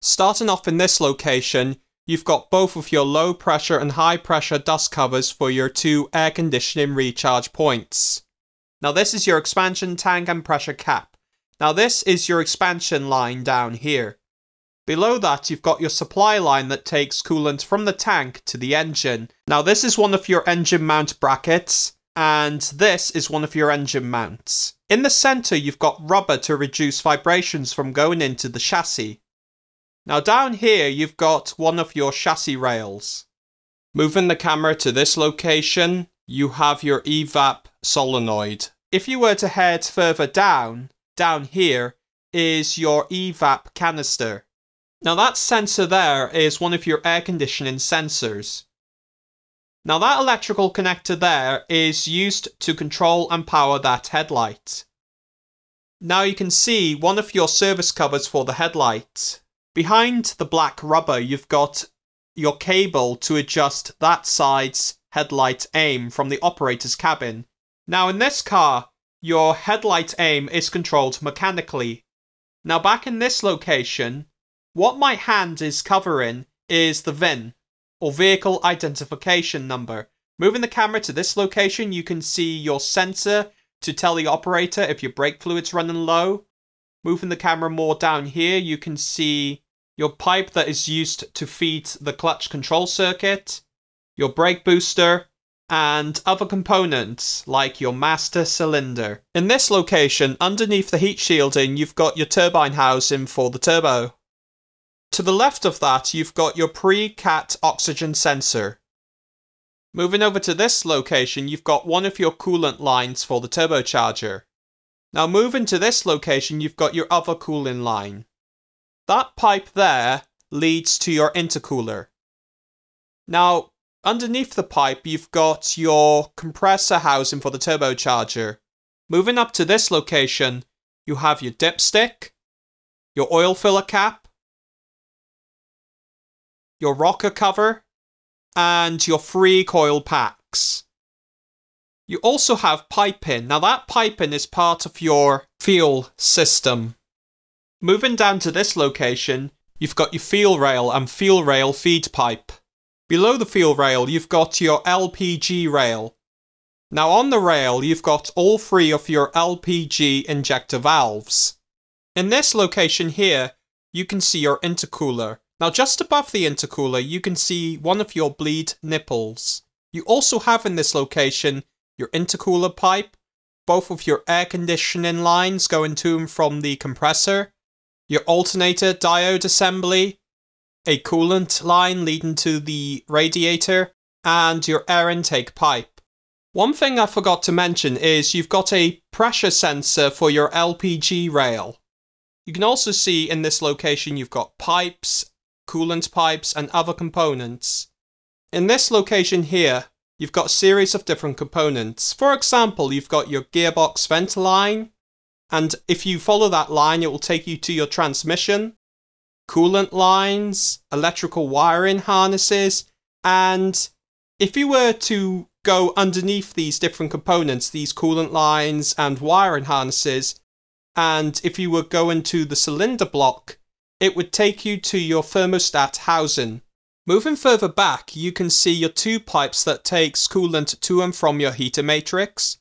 Starting off in this location, you've got both of your low pressure and high pressure dust covers for your two air conditioning recharge points. Now this is your expansion tank and pressure cap. Now this is your expansion line down here. Below that you've got your supply line that takes coolant from the tank to the engine. Now this is one of your engine mount brackets, and this is one of your engine mounts. In the center you've got rubber to reduce vibrations from going into the chassis. Now down here you've got one of your chassis rails. Moving the camera to this location, you have your evap solenoid. If you were to head further down here is your evap canister. Now that sensor there is one of your air conditioning sensors. Now that electrical connector there is used to control and power that headlight. Now you can see one of your service covers for the headlight. Behind the black rubber you've got your cable to adjust that side's headlight aim from the operator's cabin. Now in this car, your headlight aim is controlled mechanically. Now back in this location, what my hand is covering is the VIN, or Vehicle Identification Number. Moving the camera to this location, you can see your sensor to tell the operator if your brake fluid's running low. Moving the camera more down here, you can see your pipe that is used to feed the clutch control circuit, your brake booster, and other components like your master cylinder. In this location, underneath the heat shielding, you've got your turbine housing for the turbo. To the left of that, you've got your pre-cat oxygen sensor. Moving over to this location, you've got one of your coolant lines for the turbocharger. Now moving to this location, you've got your other cooling line. That pipe there leads to your intercooler. Now, underneath the pipe, you've got your compressor housing for the turbocharger. Moving up to this location, you have your dipstick, your oil filler cap, your rocker cover, and your free coil packs. You also have piping. Now that piping is part of your fuel system. Moving down to this location, you've got your fuel rail and fuel rail feed pipe. Below the fuel rail, you've got your LPG rail. Now on the rail, you've got all three of your LPG injector valves. In this location here, you can see your intercooler. Now just above the intercooler, you can see one of your bleed nipples. You also have in this location your intercooler pipe, both of your air conditioning lines going to and from the compressor, your alternator diode assembly, a coolant line leading to the radiator, and your air intake pipe. One thing I forgot to mention is you've got a pressure sensor for your LPG rail. You can also see in this location you've got pipes, coolant pipes, and other components. In this location here, you've got a series of different components. For example, you've got your gearbox vent line, and if you follow that line, it will take you to your transmission, coolant lines, electrical wiring harnesses, and if you were to go underneath these different components, these coolant lines and wiring harnesses, and if you were going to the cylinder block, it would take you to your thermostat housing. Moving further back, you can see your two pipes that takes coolant to and from your heater matrix,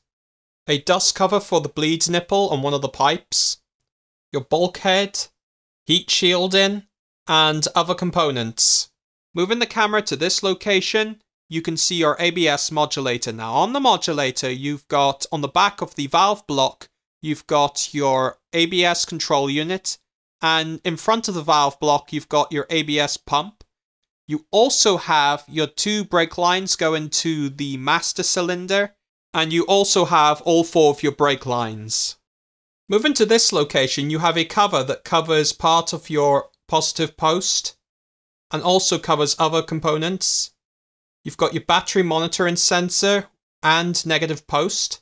a dust cover for the bleed nipple on one of the pipes, your bulkhead, heat shielding, and other components. Moving the camera to this location, you can see your ABS modulator. Now on the modulator, you've got on the back of the valve block, you've got your ABS control unit, and in front of the valve block, you've got your ABS pump. You also have your two brake lines going to the master cylinder, and you also have all four of your brake lines. Moving to this location, you have a cover that covers part of your positive post and also covers other components. You've got your battery monitoring sensor and negative post,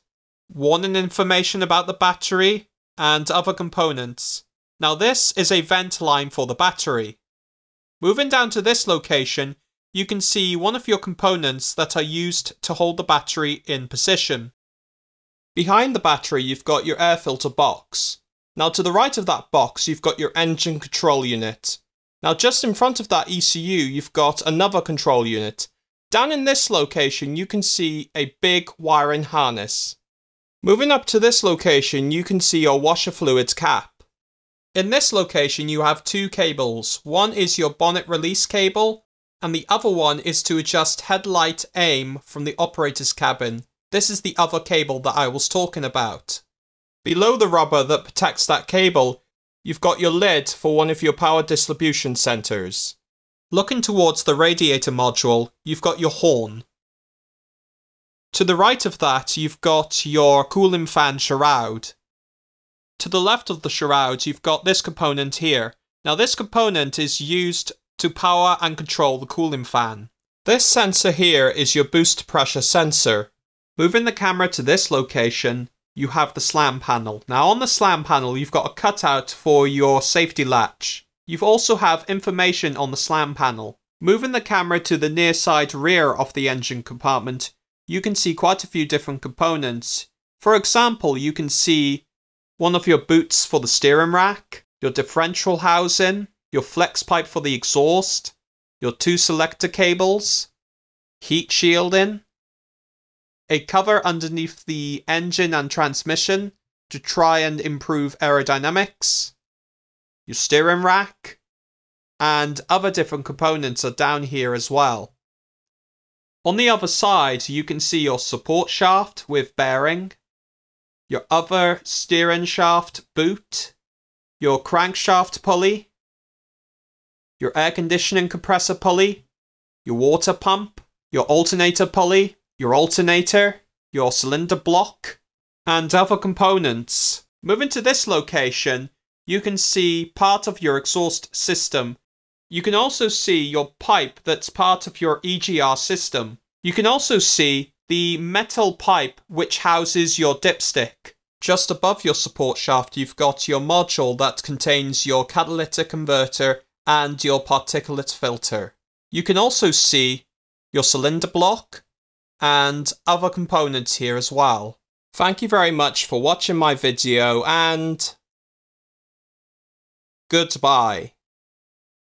warning information about the battery, and other components. Now this is a vent line for the battery. Moving down to this location, you can see one of your components that are used to hold the battery in position. Behind the battery, you've got your air filter box. Now to the right of that box, you've got your engine control unit. Now just in front of that ECU, you've got another control unit. Down in this location, you can see a big wiring harness. Moving up to this location, you can see your washer fluids cap. In this location, you have two cables. One is your bonnet release cable, and the other one is to adjust headlight aim from the operator's cabin. This is the other cable that I was talking about. Below the rubber that protects that cable, you've got your lid for one of your power distribution centers. Looking towards the radiator module, you've got your horn. To the right of that, you've got your cooling fan shroud. To the left of the shroud, you've got this component here. Now this component is used to power and control the cooling fan. This sensor here is your boost pressure sensor. Moving the camera to this location, you have the slam panel. Now on the slam panel, you've got a cutout for your safety latch. You also have information on the slam panel. Moving the camera to the near side rear of the engine compartment, you can see quite a few different components. For example, you can see one of your boots for the steering rack, your differential housing, your flex pipe for the exhaust, your two selector cables, heat shielding, a cover underneath the engine and transmission to try and improve aerodynamics, your steering rack, and other different components are down here as well. On the other side, you can see your support shaft with bearing, your other steering shaft boot, your crankshaft pulley, your air conditioning compressor pulley, your water pump, your alternator pulley, your alternator, your cylinder block, and other components. Moving to this location, you can see part of your exhaust system. You can also see your pipe that's part of your EGR system. You can also see the metal pipe which houses your dipstick. Just above your support shaft, you've got your module that contains your catalytic converter and your particulate filter. You can also see your cylinder block and other components here as well. Thank you very much for watching my video, and goodbye.